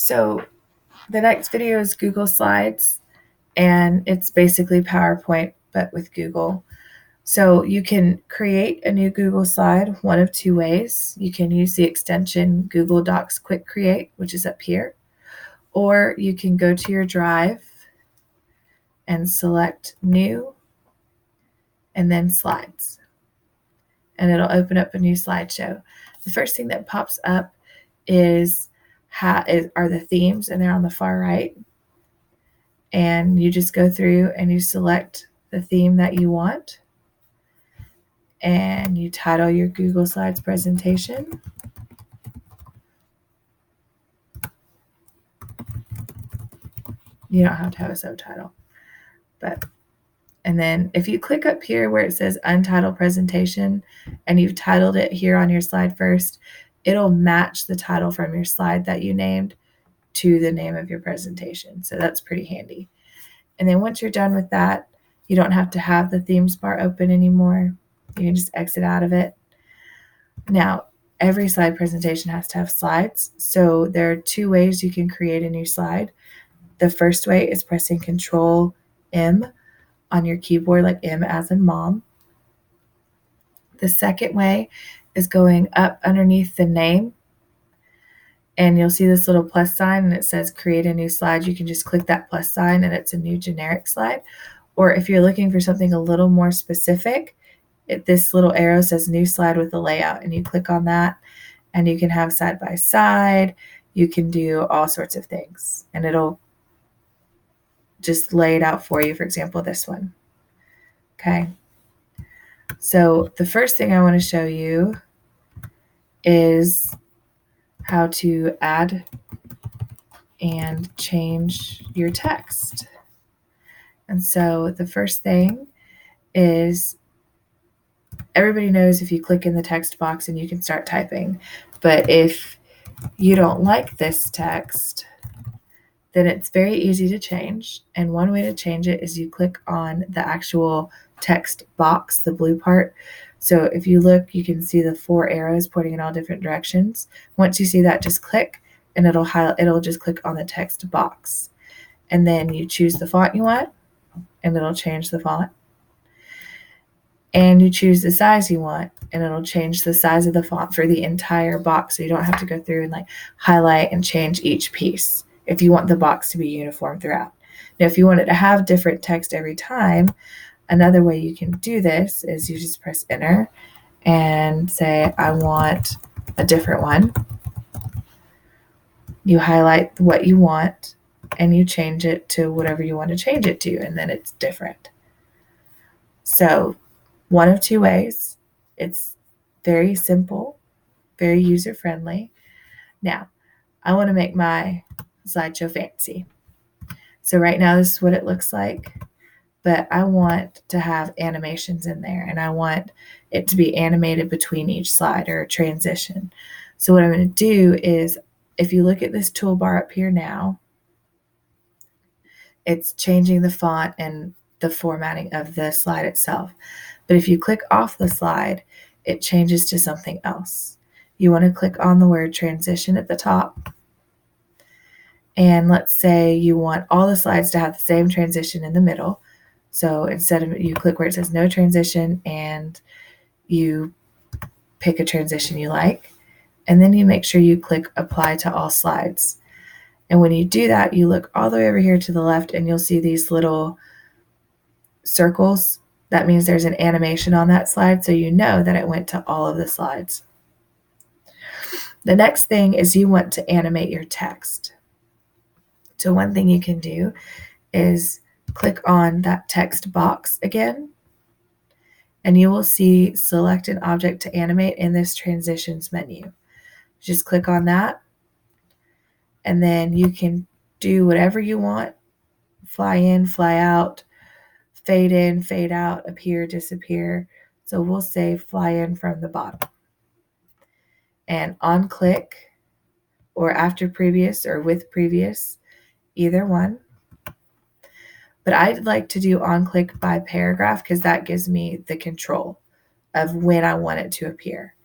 So the next video is Google Slides, and it's basically PowerPoint, but with Google. So you can create a new Google slide one of two ways. You can use the extension Google Docs Quick Create, which is up here, or you can go to your Drive and select New and then Slides, and it'll open up a new slideshow. The first thing that pops up are the themes, and they're on the far right. And you just go through and you select the theme that you want, and you title your Google Slides presentation. You don't have to have a subtitle, and then if you click up here where it says Untitled Presentation and you've titled it here on your slide first, it'll match the title from your slide that you named to the name of your presentation. So that's pretty handy. And then once you're done with that, you don't have to have the themes bar open anymore. You can just exit out of it. Now, every slide presentation has to have slides. So there are two ways you can create a new slide. The first way is pressing Control M on your keyboard, like M as in mom. The second way is going up underneath the name, and you'll see this little plus sign and it says create a new slide. You can just click that plus sign and it's a new generic slide. Or if you're looking for something a little more specific, this little arrow says new slide with a layout, and you click on that and you can have side by side. You can do all sorts of things and it'll just lay it out for you. For example, this one. Okay. So the first thing I want to show you is how to add and change your text. And so the first thing is, everybody knows if you click in the text box and you can start typing. But if you don't like this text, then it's very easy to change. And one way to change it is you click on the actual text box, the blue part. So if you look, you can see the 4 arrows pointing in all different directions. Once you see that, just click and it'll just click on the text box. And then you choose the font you want and it'll change the font. And you choose the size you want and it'll change the size of the font for the entire box. So you don't have to go through and highlight and change each piece if you want the box to be uniform throughout. Now, if you want it to have different text every time, another way you can do this is you just press enter and say, I want a different one. You highlight what you want and you change it to whatever you want to change it to, and then it's different. So one of two ways. It's very simple, very user-friendly. Now, I want to make my slideshow fancy. So right now, this is what it looks like, but I want to have animations in there, and I want it to be animated between each slide or a transition. So what I'm going to do is, if you look at this toolbar up here now, it's changing the font and the formatting of the slide itself. But if you click off the slide, it changes to something else. You want to click on the word transition at the top. And let's say you want all the slides to have the same transition in the middle. So instead of, you click where it says no transition and you pick a transition you like. And then you make sure you click apply to all slides. And when you do that, you look all the way over here to the left and you'll see these little circles. That means there's an animation on that slide, so you know that it went to all of the slides. The next thing is you want to animate your text. So one thing you can do is click on that text box again, and you will see select an object to animate in this transitions menu. Just click on that, and then you can do whatever you want. Fly in, fly out, fade in, fade out, appear, disappear. So we'll say fly in from the bottom. And on click, or after previous, or with previous, either one. But I'd like to do on click by paragraph because that gives me the control of when I want it to appear.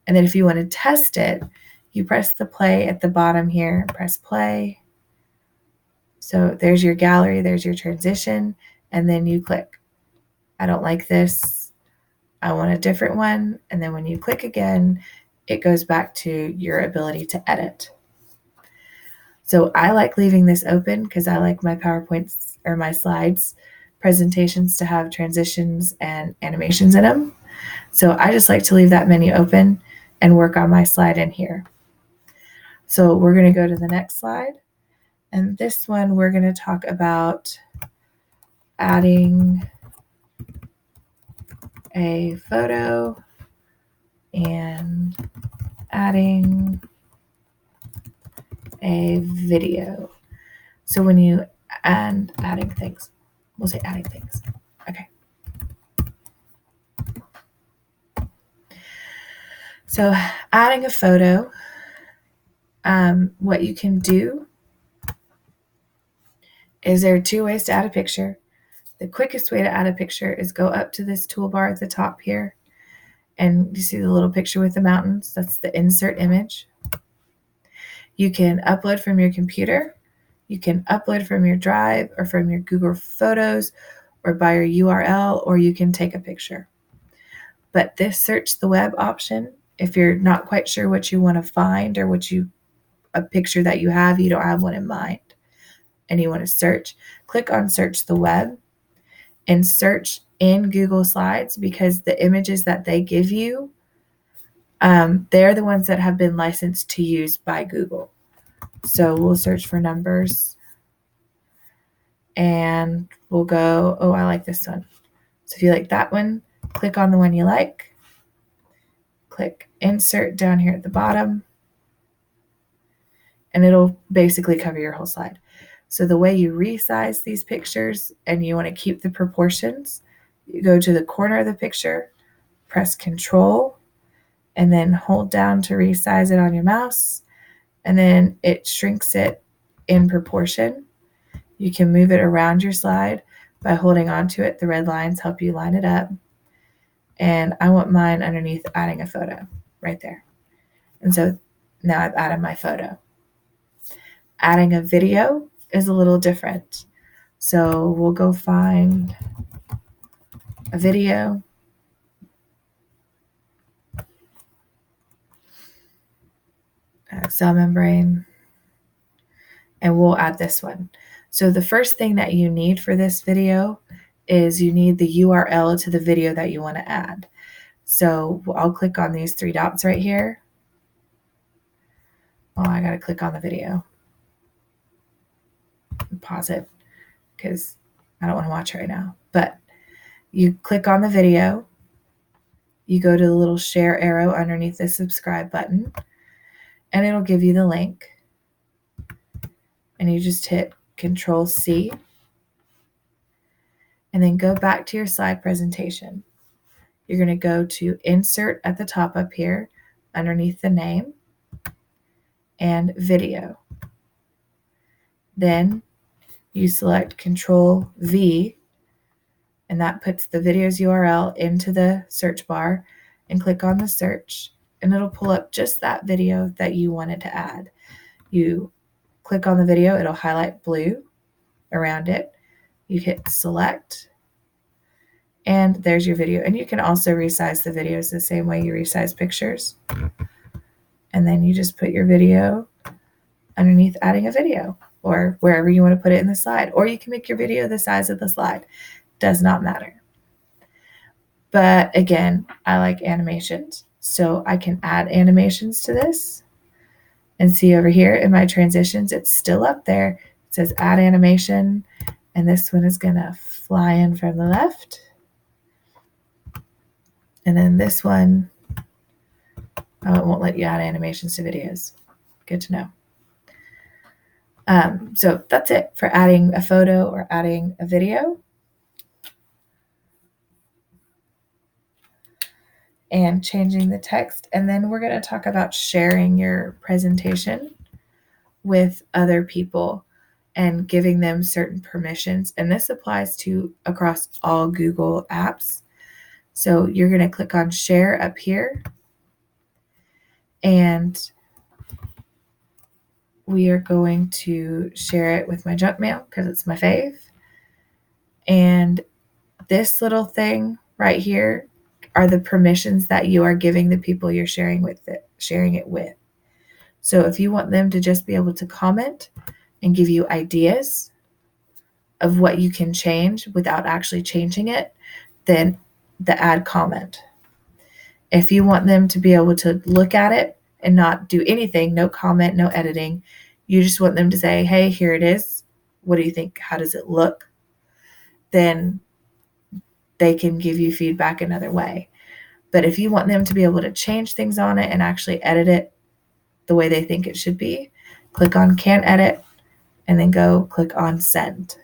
And then if you want to test it, You press the play at the bottom here, press play. So there's your gallery, there's your transition, and then you click. I don't like this. I want a different one. And then when you click again, it goes back to your ability to edit. So I like leaving this open because I like my PowerPoints or my slides presentations to have transitions and animations in them. So I just like to leave that menu open and work on my slide in here. So we're going to go to the next slide. And this one, we're going to talk about adding a photo and adding a video. So when you adding things, we'll say adding things. Okay. So adding a photo, what you can do is there are two ways to add a picture. The quickest way to add a picture is go up to this toolbar at the top here, and you see the little picture with the mountains. That's the insert image. You can upload from your computer. You can upload from your Drive or from your Google Photos or by your URL, or you can take a picture. But this search the web option, if you're not quite sure what you want to find or a picture that you don't have one in mind, and you want to search, click on search the web and search in Google Slides, because the images that they give you, they're the ones that have been licensed to use by Google. So we'll search for numbers and we'll go, oh, I like this one. So if you like that one, click on the one you like, click insert down here at the bottom, and it'll basically cover your whole slide. So the way you resize these pictures and you want to keep the proportions, you go to the corner of the picture, press Control, and then hold down to resize it on your mouse, and then it shrinks it in proportion. You can move it around your slide by holding onto it. The red lines help you line it up. And I want mine underneath adding a photo right there. And so now I've added my photo. Adding a video is a little different. So we'll go find a video. Cell membrane. And we'll add this one. So the first thing that you need for this video is you need the URL to the video that you want to add. So I'll click on these three dots right here. Oh, I got to click on the video. Pause it because I don't want to watch right now. But you click on the video. You go to the little share arrow underneath the subscribe button, and it'll give you the link. And you just hit Control C and then go back to your slide presentation. You're going to go to Insert at the top up here underneath the name and Video. Then you select Control V, and that puts the video's URL into the search bar, and click on the search, and it'll pull up just that video that you wanted to add. You click on the video, it'll highlight blue around it. You hit select, and there's your video. And you can also resize the videos the same way you resize pictures. And then you just put your video underneath adding a video, or wherever you want to put it in the slide. Or you can make your video the size of the slide. Does not matter. But again, I like animations. So I can add animations to this. And see over here in my transitions, it's still up there. It says add animation. And this one is going to fly in from the left. And then this one, oh, it won't let you add animations to videos. Good to know. So that's it for adding a photo or adding a video. And changing the text. And then we're going to talk about sharing your presentation with other people and giving them certain permissions. And this applies to across all Google apps. So you're going to click on share up here. And we are going to share it with my junk mail because it's my fave. And this little thing right here are the permissions that you are giving the people you're sharing it with. So if you want them to just be able to comment and give you ideas of what you can change without actually changing it, then the add comment. If you want them to be able to look at it and not do anything, no comment, no editing, you just want them to say, hey, here it is. What do you think? How does it look? Then they can give you feedback another way. But if you want them to be able to change things on it and actually edit it the way they think it should be, click on Can Edit and then go click on Send.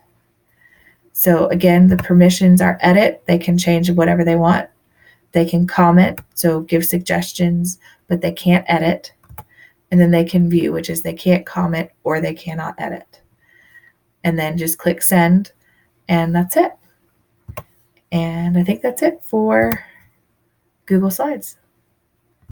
So again, the permissions are edit. They can change whatever they want. They can comment, so give suggestions, but they can't edit. And then they can view, which is they can't comment or they cannot edit. And then just click Send, and that's it. And I think that's it for Google Slides.